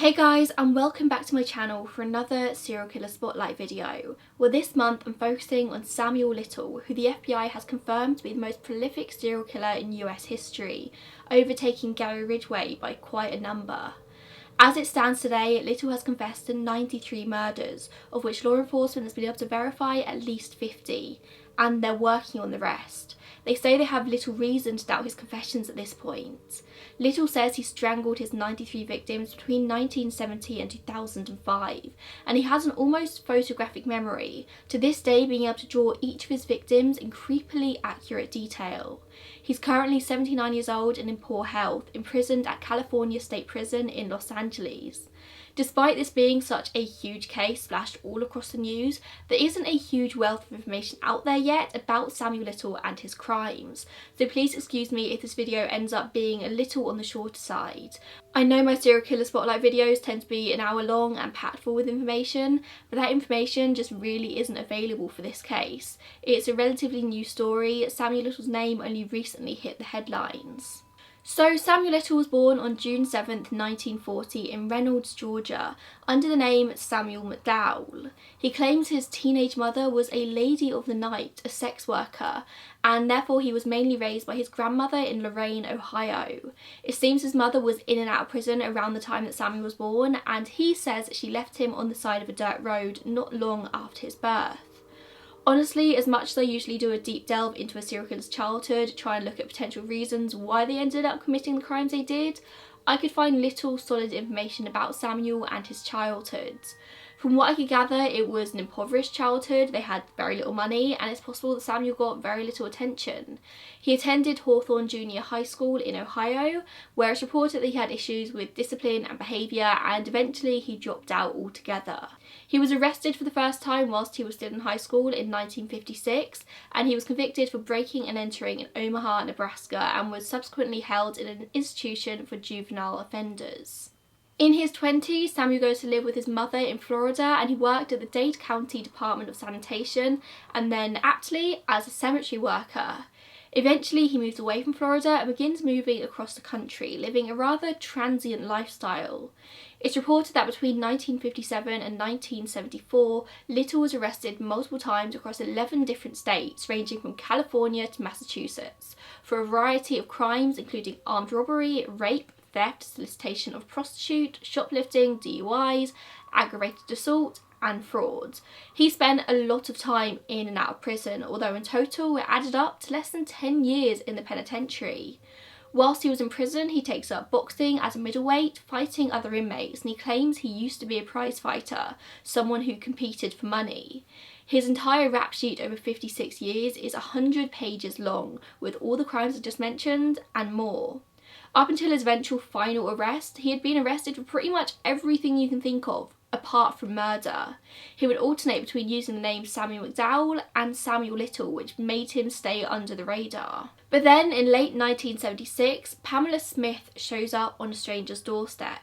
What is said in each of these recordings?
Hey guys, and welcome back to my channel for another serial killer spotlight video. Well, this month I'm focusing on Samuel Little, who the FBI has confirmed to be the most prolific serial killer in US history, overtaking Gary Ridgway by quite a number. As it stands today, Little has confessed to 93 murders, of which law enforcement has been able to verify at least 50, and they're working on the rest. They say they have little reason to doubt his confessions at this point. Little says he strangled his 93 victims between 1970 and 2005, and he has an almost photographic memory, to this day being able to draw each of his victims in creepily accurate detail. He's currently 79 years old and in poor health, imprisoned at California State Prison in Los Angeles. Despite this being such a huge case splashed all across the news, there isn't a huge wealth of information out there yet about Samuel Little and his crimes, so please excuse me if this video ends up being a little on the shorter side. I know my serial killer spotlight videos tend to be an hour long and packed full with information, but that information just really isn't available for this case. It's a relatively new story. Samuel Little's name only recently hit the headlines. So Samuel Little was born on June 7th, 1940 in Reynolds, Georgia, under the name Samuel McDowell. He claims his teenage mother was a lady of the night, a sex worker, and therefore he was mainly raised by his grandmother in Lorain, Ohio. It seems his mother was in and out of prison around the time that Samuel was born, and he says that she left him on the side of a dirt road not long after his birth. Honestly, as much as I usually do a deep delve into a serial killer's childhood, try and look at potential reasons why they ended up committing the crimes they did, I could find little solid information about Samuel and his childhood. From what I could gather, it was an impoverished childhood, they had very little money, and it's possible that Samuel got very little attention. He attended Hawthorne Junior High School in Ohio, where it's reported that he had issues with discipline and behaviour, and eventually he dropped out altogether. He was arrested for the first time whilst he was still in high school in 1956, and he was convicted for breaking and entering in Omaha, Nebraska, and was subsequently held in an institution for juvenile offenders. In his 20s, Samuel goes to live with his mother in Florida, and he worked at the Dade County Department of Sanitation and then aptly as a cemetery worker. Eventually he moves away from Florida and begins moving across the country, living a rather transient lifestyle. It's reported that between 1957 and 1974, Little was arrested multiple times across 11 different states, ranging from California to Massachusetts, for a variety of crimes including armed robbery, rape, theft, solicitation of prostitute, shoplifting, DUIs, aggravated assault, and fraud. He spent a lot of time in and out of prison, although in total it added up to less than 10 years in the penitentiary. Whilst he was in prison, he takes up boxing as a middleweight, fighting other inmates, and he claims he used to be a prize fighter, someone who competed for money. His entire rap sheet over 56 years is 100 pages long, with all the crimes I just mentioned and more. Up until his eventual final arrest, he had been arrested for pretty much everything you can think of, apart from murder. He would alternate between using the names Samuel McDowell and Samuel Little, which made him stay under the radar. But then, in late 1976, Pamela Smith shows up on a stranger's doorstep.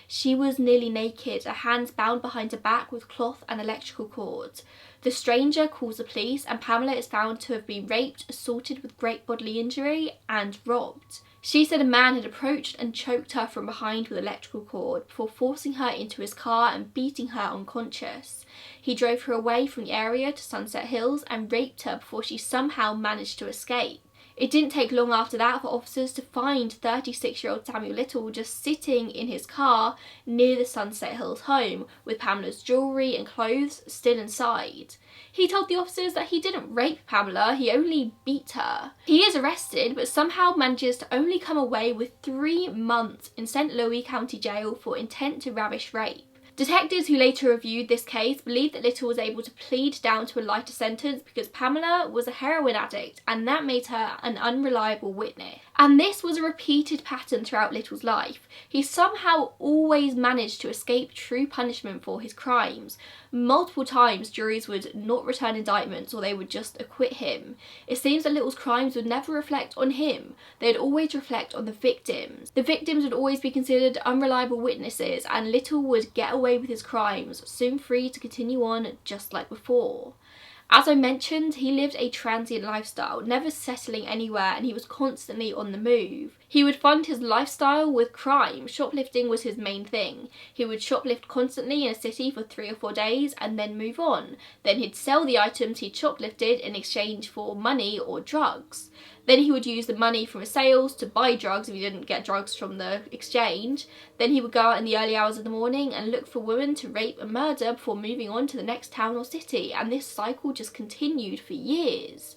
She was nearly naked, her hands bound behind her back with cloth and electrical cords. The stranger calls the police, and Pamela is found to have been raped, assaulted with great bodily injury, and robbed. She said a man had approached and choked her from behind with electrical cord before forcing her into his car and beating her unconscious. He drove her away from the area to Sunset Hills and raped her before she somehow managed to escape. It didn't take long after that for officers to find 36-year-old Samuel Little just sitting in his car near the Sunset Hills home, with Pamela's jewellery and clothes still inside. He told the officers that he didn't rape Pamela, he only beat her. He is arrested, but somehow manages to only come away with 3 months in St. Louis County Jail for intent to ravish rape. Detectives who later reviewed this case believe that Little was able to plead down to a lighter sentence because Pamela was a heroin addict, and that made her an unreliable witness. And this was a repeated pattern throughout Little's life. He somehow always managed to escape true punishment for his crimes. Multiple times juries would not return indictments, or they would just acquit him. It seems that Little's crimes would never reflect on him. They'd always reflect on the victims. The victims would always be considered unreliable witnesses, and Little would get away with his crimes, soon free to continue on just like before. As I mentioned, he lived a transient lifestyle, never settling anywhere, and he was constantly on the move. He would fund his lifestyle with crime. Shoplifting was his main thing. He would shoplift constantly in a city for 3 or 4 days and then move on. Then he'd sell the items he'd shoplifted in exchange for money or drugs. Then he would use the money from his sales to buy drugs if he didn't get drugs from the exchange. Then he would go out in the early hours of the morning and look for women to rape and murder before moving on to the next town or city, and this cycle just continued for years.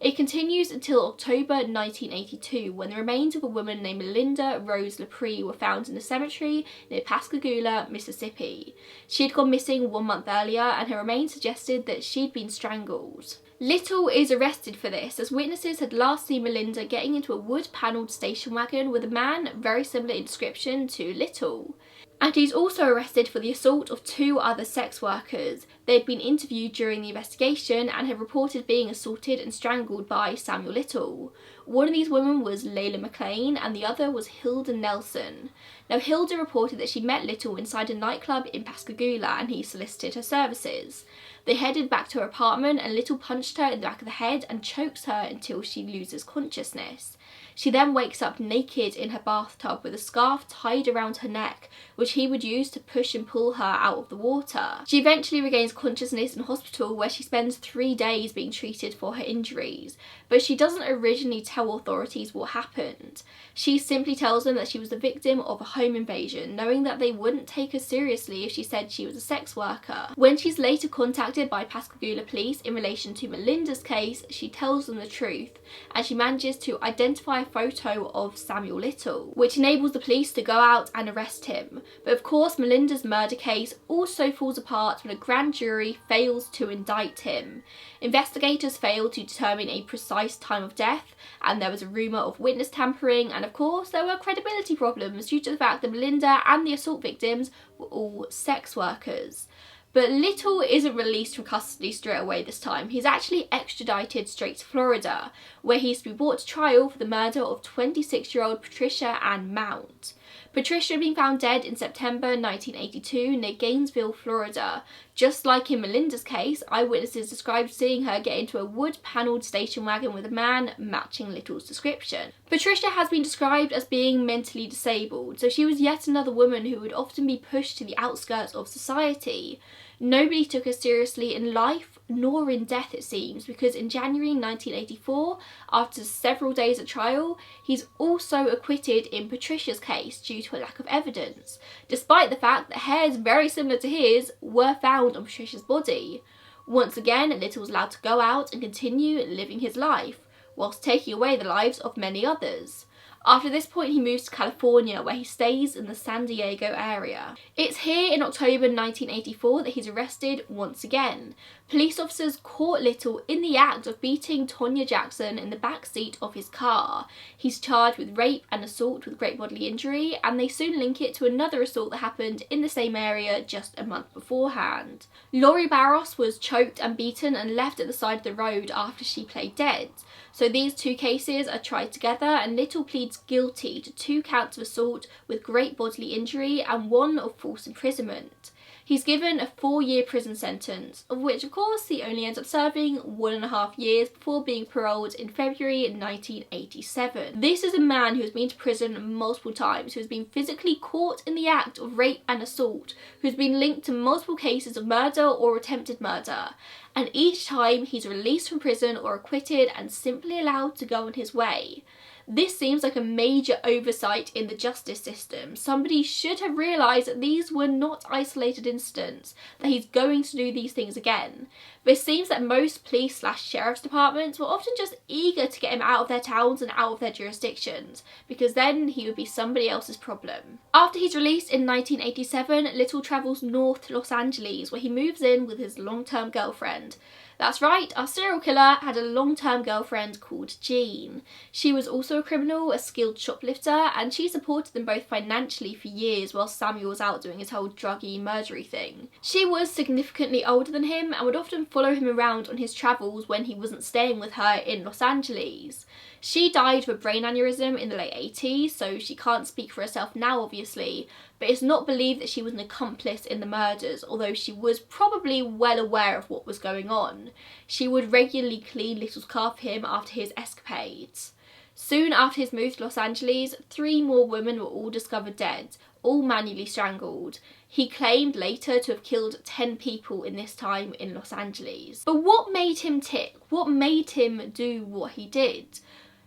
It continues until October 1982, when the remains of a woman named Linda Rose Dupree were found in a cemetery near Pascagoula, Mississippi. She had gone missing 1 month earlier, and her remains suggested that she'd been strangled. Little is arrested for this, as witnesses had last seen Melinda getting into a wood-panelled station wagon with a man very similar in description to Little. And he's also arrested for the assault of 2 other sex workers. They had been interviewed during the investigation and had reported being assaulted and strangled by Samuel Little. One of these women was Layla McLean and the other was Hilda Nelson. Now, Hilda reported that she met Little inside a nightclub in Pascagoula and he solicited her services. They headed back to her apartment and Little punched her in the back of the head and chokes her until she loses consciousness. She then wakes up naked in her bathtub with a scarf tied around her neck, which he would use to push and pull her out of the water. She eventually regains consciousness in hospital, where she spends 3 days being treated for her injuries, but she doesn't originally tell authorities what happened. She simply tells them that she was the victim of a home invasion, knowing that they wouldn't take her seriously if she said she was a sex worker. When she's later contacted by Pascagoula police in relation to Melinda's case, she tells them the truth, and she manages to identify a photo of Samuel Little, which enables the police to go out and arrest him. But of course, Melinda's murder case also falls apart when a grand jury fails to indict him. Investigators failed to determine a precise time of death, and there was a rumour of witness tampering, and of course there were credibility problems due to the fact that Melinda and the assault victims were all sex workers. But Little isn't released from custody straight away this time. He's actually extradited straight to Florida, where he's to be brought to trial for the murder of 26-year-old Patricia Ann Mount. Patricia had been found dead in September 1982 near Gainesville, Florida. Just like in Melinda's case, eyewitnesses described seeing her get into a wood-panelled station wagon with a man matching Little's description. Patricia has been described as being mentally disabled, so she was yet another woman who would often be pushed to the outskirts of society. Nobody took her seriously in life, nor in death it seems, because in January 1984, after several days at trial, he's also acquitted in Patricia's case due to a lack of evidence, despite the fact that hairs very similar to his were found on Patricia's body. Once again, Little was allowed to go out and continue living his life, whilst taking away the lives of many others. After this point, he moves to California, where he stays in the San Diego area. It's here in October 1984 that he's arrested once again. Police officers caught Little in the act of beating Tonya Jackson in the back seat of his car. He's charged with rape and assault with great bodily injury, and they soon link it to another assault that happened in the same area just a month beforehand. Lori Barros was choked and beaten and left at the side of the road after she played dead. So these 2 cases are tried together, and Little pleads guilty to 2 counts of assault with great bodily injury and 1 of false imprisonment. He's given a 4-year prison sentence, of which of course he only ends up serving 1.5 years before being paroled in February 1987. This is a man who has been to prison multiple times, who has been physically caught in the act of rape and assault, who's been linked to multiple cases of murder or attempted murder, and each time he's released from prison or acquitted and simply allowed to go on his way. This seems like a major oversight in the justice system. Somebody should have realised that these were not isolated incidents, that he's going to do these things again. But it seems that most police/sheriff's departments were often just eager to get him out of their towns and out of their jurisdictions, because then he would be somebody else's problem. After he's released in 1987, Little travels north to Los Angeles, where he moves in with his long-term girlfriend. That's right, our serial killer had a long-term girlfriend called Jean. She was also also a criminal, a skilled shoplifter, and she supported them both financially for years while Samuel was out doing his whole druggy, murdery thing. She was significantly older than him and would often follow him around on his travels when he wasn't staying with her in Los Angeles. She died of a brain aneurysm in the late 80s, so she can't speak for herself now obviously, but it's not believed that she was an accomplice in the murders, although she was probably well aware of what was going on. She would regularly clean Little's car for him after his escapades. Soon after his move to Los Angeles, 3 more women were all discovered dead, all manually strangled. He claimed later to have killed 10 people in this time in Los Angeles. But what made him tick? What made him do what he did?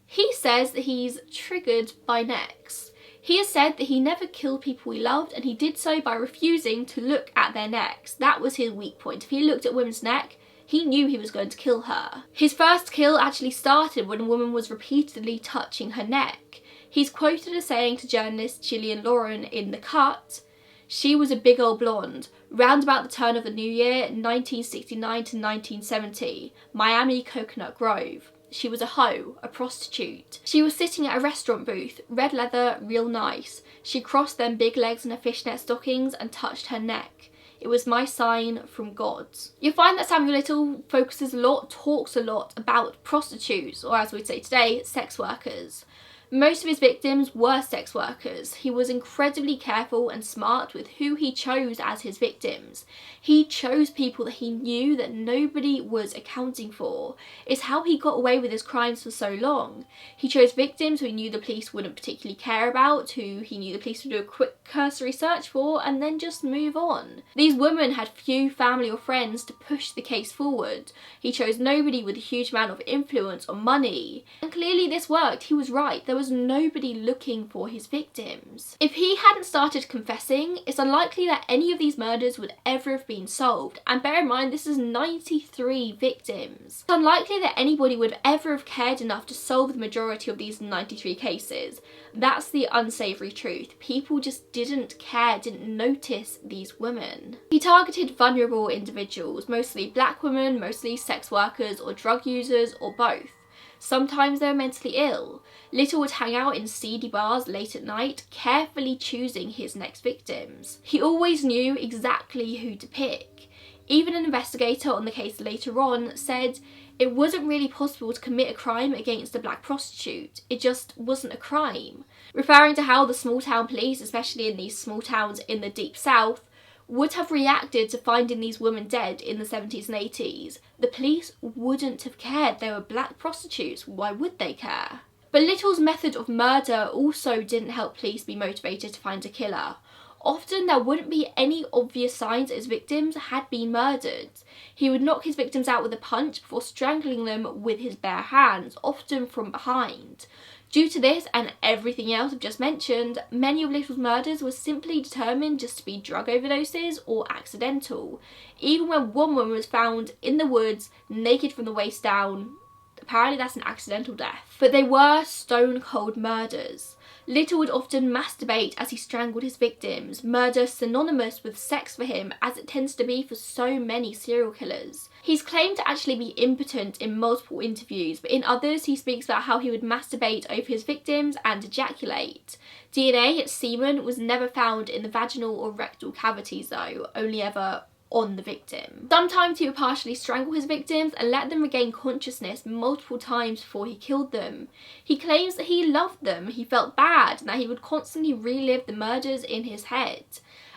He says that he's triggered by necks. He has said that he never killed people he loved, and he did so by refusing to look at their necks. That was his weak point. If he looked at a woman's neck, he knew he was going to kill her. His first kill actually started when a woman was repeatedly touching her neck. He's quoted as saying to journalist Gillian Lauren in The Cut, "She was a big old blonde. Round about the turn of the new year, 1969 to 1970, Miami Coconut Grove. She was a hoe, a prostitute. She was sitting at a restaurant booth, red leather, real nice. She crossed them big legs in her fishnet stockings and touched her neck. It was my sign from God." You'll find that Samuel Little focuses a lot, talks a lot about prostitutes, or as we'd say today, sex workers. Most of his victims were sex workers. He was incredibly careful and smart with who he chose as his victims. He chose people that he knew that nobody was accounting for. It's how he got away with his crimes for so long. He chose victims who he knew the police wouldn't particularly care about, who he knew the police would do a quick cursory search for, and then just move on. These women had few family or friends to push the case forward. He chose nobody with a huge amount of influence or money. And clearly this worked. He was right. There was nobody looking for his victims. If he hadn't started confessing, it's unlikely that any of these murders would ever have been solved. And bear in mind, this is 93 victims. It's unlikely that anybody would ever have cared enough to solve the majority of these 93 cases. That's the unsavory truth. People just didn't care, didn't notice these women. He targeted vulnerable individuals, mostly black women, mostly sex workers or drug users, or both. Sometimes they were mentally ill. Little would hang out in seedy bars late at night, carefully choosing his next victims. He always knew exactly who to pick. Even an investigator on the case later on said it wasn't really possible to commit a crime against a black prostitute. It just wasn't a crime. Referring to how the small town police, especially in these small towns in the deep south, would have reacted to finding these women dead in the 70s and 80s. The police wouldn't have cared. They were black prostitutes. Why would they care? But Little's method of murder also didn't help police be motivated to find a killer. Often there wouldn't be any obvious signs that his victims had been murdered. He would knock his victims out with a punch before strangling them with his bare hands, often from behind. Due to this and everything else I've just mentioned, many of Little's murders were simply determined just to be drug overdoses or accidental. Even when one woman was found in the woods, naked from the waist down, apparently that's an accidental death. But they were stone cold murders. Little would often masturbate as he strangled his victims, murder synonymous with sex for him, as it tends to be for so many serial killers. He's claimed to actually be impotent in multiple interviews, but in others he speaks about how he would masturbate over his victims and ejaculate. DNA, semen, was never found in the vaginal or rectal cavities though, only ever on the victim. Sometimes he would partially strangle his victims and let them regain consciousness multiple times before he killed them. He claims that he loved them, he felt bad, and that he would constantly relive the murders in his head.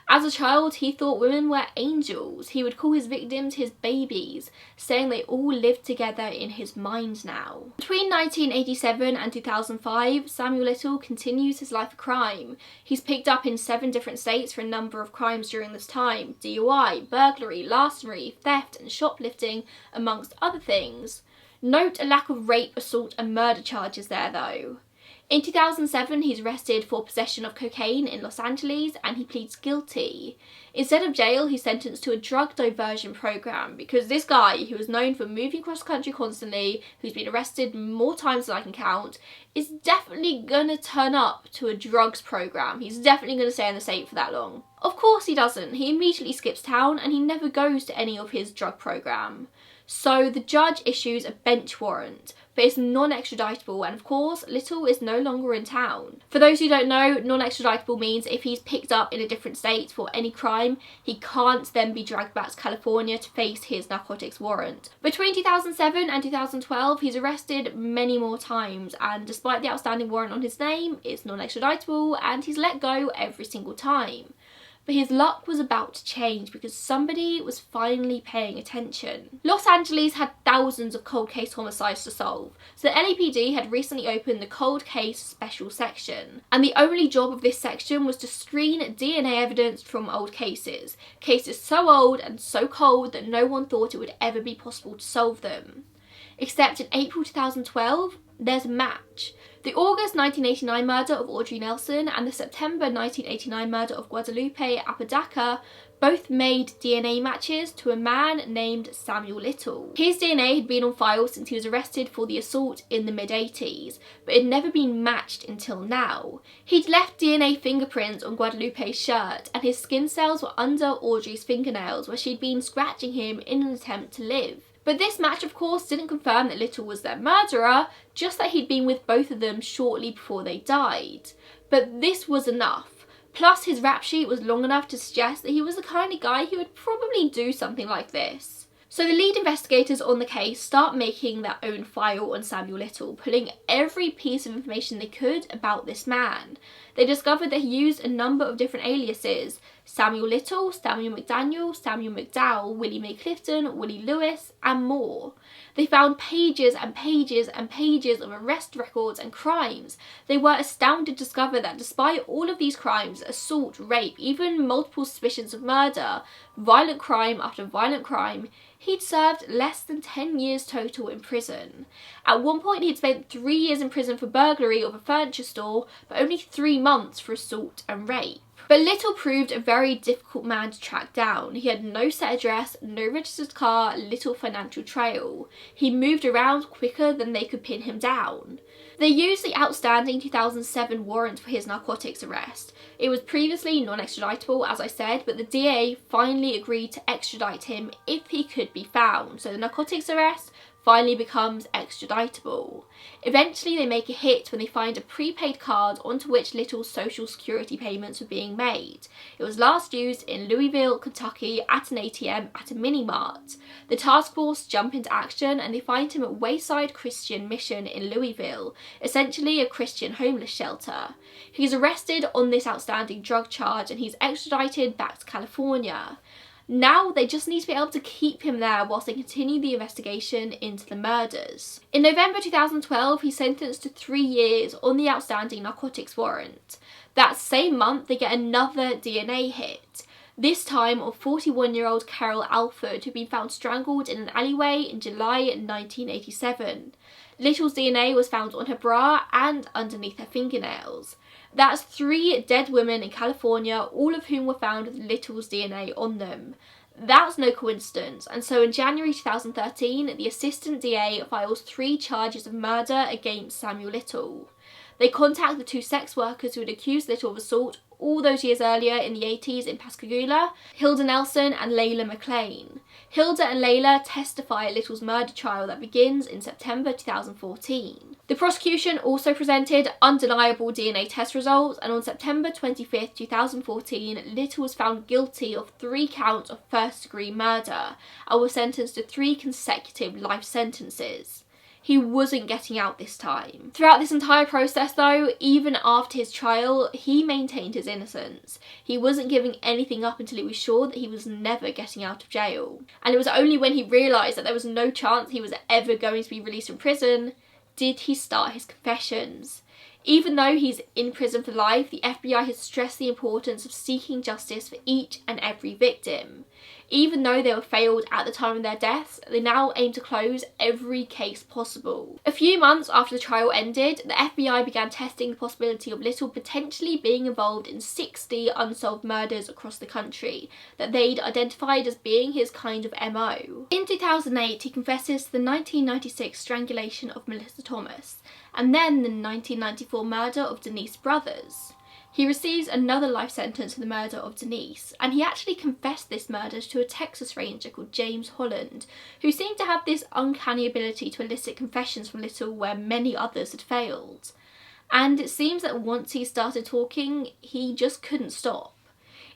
As a child, he thought women were angels. He would call his victims his babies, saying they all lived together in his mind now. Between 1987 and 2005, Samuel Little continues his life of crime. He's picked up in 7 different states for a number of crimes during this time: DUI, burglary, larceny, theft and shoplifting, amongst other things. Note a lack of rape, assault and murder charges there though. In 2007, he's arrested for possession of cocaine in Los Angeles and he pleads guilty. Instead of jail, he's sentenced to a drug diversion program because this guy, who is known for moving across the country constantly, who's been arrested more times than I can count, is definitely gonna turn up to a drugs program. He's definitely gonna stay in the state for that long. Of course he doesn't. He immediately skips town and he never goes to any of his drug program. So the judge issues a bench warrant, but it's non-extraditable, and of course Little is no longer in town. For those who don't know, non-extraditable means if he's picked up in a different state for any crime, he can't then be dragged back to California to face his narcotics warrant. Between 2007 and 2012, he's arrested many more times, and despite the outstanding warrant on his name, it's non-extraditable and he's let go every single time. But his luck was about to change because somebody was finally paying attention. Los Angeles had thousands of cold case homicides to solve, so the LAPD had recently opened the cold case special section. And the only job of this section was to screen DNA evidence from old cases. Cases so old and so cold that no one thought it would ever be possible to solve them. Except in April 2012, there's a match. The August 1989 murder of Audrey Nelson and the September 1989 murder of Guadalupe Apodaca both made DNA matches to a man named Samuel Little. His DNA had been on file since he was arrested for the assault in the mid-80s, but it had never been matched until now. He'd left DNA fingerprints on Guadalupe's shirt, and his skin cells were under Audrey's fingernails where she'd been scratching him in an attempt to live. But this match, of course, didn't confirm that Little was their murderer, just that he'd been with both of them shortly before they died. But this was enough. Plus, his rap sheet was long enough to suggest that he was the kind of guy who would probably do something like this. So the lead investigators on the case start making their own file on Samuel Little, pulling every piece of information they could about this man. They discovered that he used a number of different aliases: Samuel Little, Samuel McDaniel, Samuel McDowell, Willie Mae Clifton, Willie Lewis, and more. They found pages and pages and pages of arrest records and crimes. They were astounded to discover that despite all of these crimes, assault, rape, even multiple suspicions of murder, violent crime after violent crime, he'd served less than 10 years total in prison. At one point he'd spent 3 years in prison for burglary of a furniture store, but only 3 months for assault and rape. But Little proved a very difficult man to track down. He had no set address, no registered car, little financial trail. He moved around quicker than they could pin him down. They used the outstanding 2007 warrant for his narcotics arrest. It was previously non-extraditable, as I said, but the DA finally agreed to extradite him if he could be found. So the narcotics arrest finally becomes extraditable. Eventually they make a hit when they find a prepaid card onto which Little's social security payments were being made. It was last used in Louisville, Kentucky at an ATM at a mini-mart. The task force jump into action and they find him at Wayside Christian Mission in Louisville, essentially a Christian homeless shelter. He's arrested on this outstanding drug charge and he's extradited back to California. Now they just need to be able to keep him there whilst they continue the investigation into the murders. In November 2012, he's sentenced to 3 years on the outstanding narcotics warrant. That same month, they get another DNA hit, this time of 41-year-old Carol Alford, who'd been found strangled in an alleyway in July 1987. Little's DNA was found on her bra and underneath her fingernails. That's 3 dead women in California, all of whom were found with Little's DNA on them. That's no coincidence, and so in January 2013, the assistant DA files 3 charges of murder against Samuel Little. They contact the 2 sex workers who had accused Little of assault all those years earlier in the 80s in Pascagoula, Hilda Nelson and Layla McLean. Hilda and Layla testify at Little's murder trial that begins in September 2014. The prosecution also presented undeniable DNA test results, and on September 25, 2014, Little was found guilty of 3 counts of first-degree murder and was sentenced to 3 consecutive life sentences. He wasn't getting out this time. Throughout this entire process though, even after his trial, he maintained his innocence. He wasn't giving anything up until he was sure that he was never getting out of jail. And it was only when he realised that there was no chance he was ever going to be released from prison did he start his confessions. Even though he's in prison for life, the FBI has stressed the importance of seeking justice for each and every victim. Even though they were failed at the time of their deaths, they now aim to close every case possible. A few months after the trial ended, the FBI began testing the possibility of Little potentially being involved in 60 unsolved murders across the country that they'd identified as being his kind of MO. In 2008, he confesses to the 1996 strangulation of Melissa Thomas, and then the 1994 murder of Denise Brothers. He receives another life sentence for the murder of Denise, and he actually confessed this murder to a Texas Ranger called James Holland, who seemed to have this uncanny ability to elicit confessions from Little where many others had failed. And it seems that once he started talking, he just couldn't stop.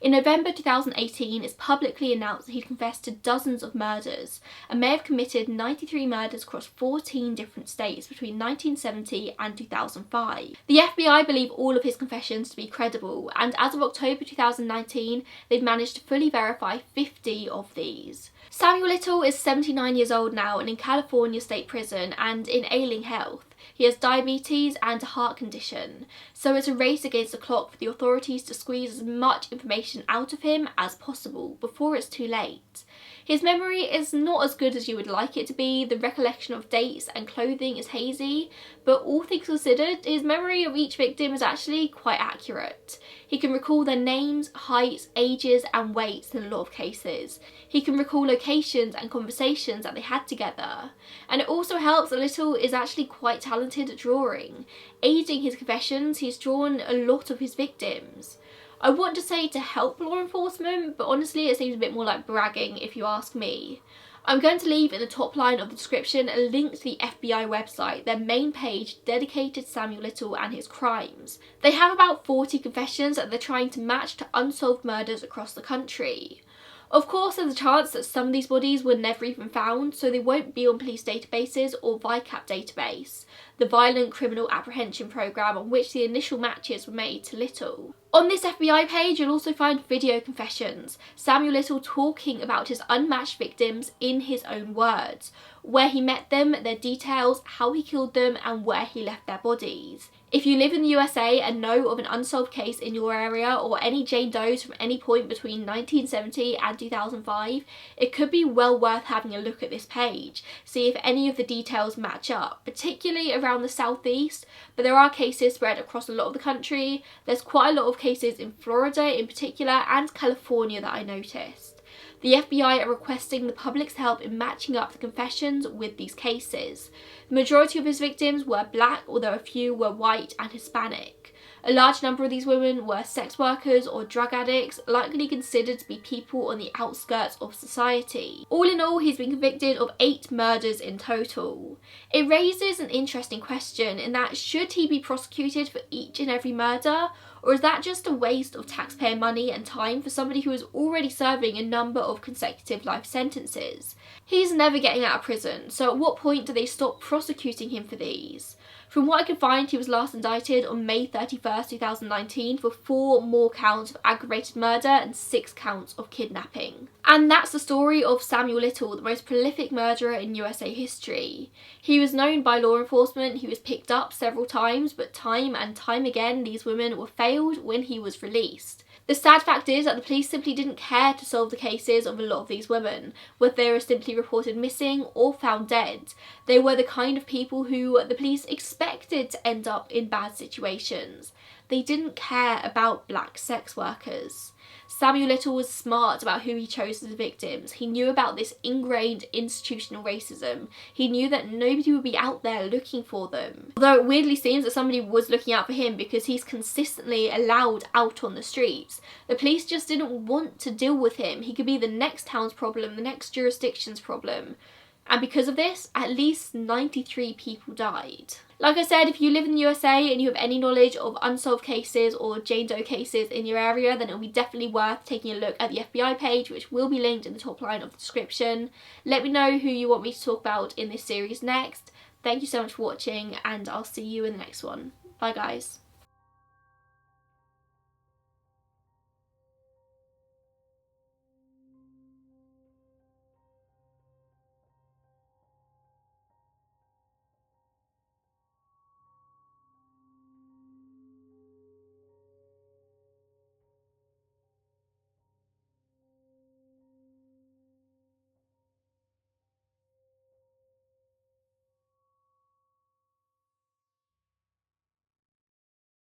In November 2018, it's publicly announced that he'd confessed to dozens of murders and may have committed 93 murders across 14 different states between 1970 and 2005. The FBI believe all of his confessions to be credible, and as of October 2019, they've managed to fully verify 50 of these. Samuel Little is 79 years old now and in California State Prison and in ailing health. He has diabetes and a heart condition, so it's a race against the clock for the authorities to squeeze as much information out of him as possible before it's too late. His memory is not as good as you would like it to be, the recollection of dates and clothing is hazy, but all things considered, his memory of each victim is actually quite accurate. He can recall their names, heights, ages and weights in a lot of cases. He can recall locations and conversations that they had together. And it also helps that Little is actually quite talented at drawing. Aiding his confessions, he's drawn a lot of his victims. I want to say to help law enforcement, but honestly it seems a bit more like bragging if you ask me. I'm going to leave in the top line of the description a link to the FBI website, their main page dedicated to Samuel Little and his crimes. They have about 40 confessions that they're trying to match to unsolved murders across the country. Of course, there's a chance that some of these bodies were never even found, so they won't be on police databases or VICAP database, the Violent Criminal Apprehension Programme on which the initial matches were made to Little. On this FBI page, you'll also find video confessions, Samuel Little talking about his unmatched victims in his own words, where he met them, their details, how he killed them, and where he left their bodies. If you live in the USA and know of an unsolved case in your area or any Jane Does from any point between 1970 and 2005, it could be well worth having a look at this page, see if any of the details match up, particularly around the southeast, but there are cases spread across a lot of the country. There's quite a lot of cases in Florida in particular and California that I noticed. The FBI are requesting the public's help in matching up the confessions with these cases. The majority of his victims were black, although a few were white and Hispanic. A large number of these women were sex workers or drug addicts, likely considered to be people on the outskirts of society. All in all, he's been convicted of 8 murders in total. It raises an interesting question in that, should he be prosecuted for each and every murder? Or is that just a waste of taxpayer money and time for somebody who is already serving a number of consecutive life sentences? He's never getting out of prison, so at what point do they stop prosecuting him for these? From what I could find, he was last indicted on May 31st, 2019 for 4 more counts of aggravated murder and 6 counts of kidnapping. And that's the story of Samuel Little, the most prolific murderer in USA history. He was known by law enforcement, he was picked up several times, but time and time again these women were failed when he was released. The sad fact is that the police simply didn't care to solve the cases of a lot of these women, whether they were simply reported missing or found dead. They were the kind of people who the police expected to end up in bad situations. They didn't care about black sex workers. Samuel Little was smart about who he chose as victims. He knew about this ingrained institutional racism. He knew that nobody would be out there looking for them. Although it weirdly seems that somebody was looking out for him because he's consistently allowed out on the streets. The police just didn't want to deal with him. He could be the next town's problem, the next jurisdiction's problem. And because of this, at least 93 people died. Like I said, if you live in the USA and you have any knowledge of unsolved cases or Jane Doe cases in your area, then it'll be definitely worth taking a look at the FBI page, which will be linked in the top line of the description. Let me know who you want me to talk about in this series next. Thank you so much for watching, and I'll see you in the next one. Bye guys.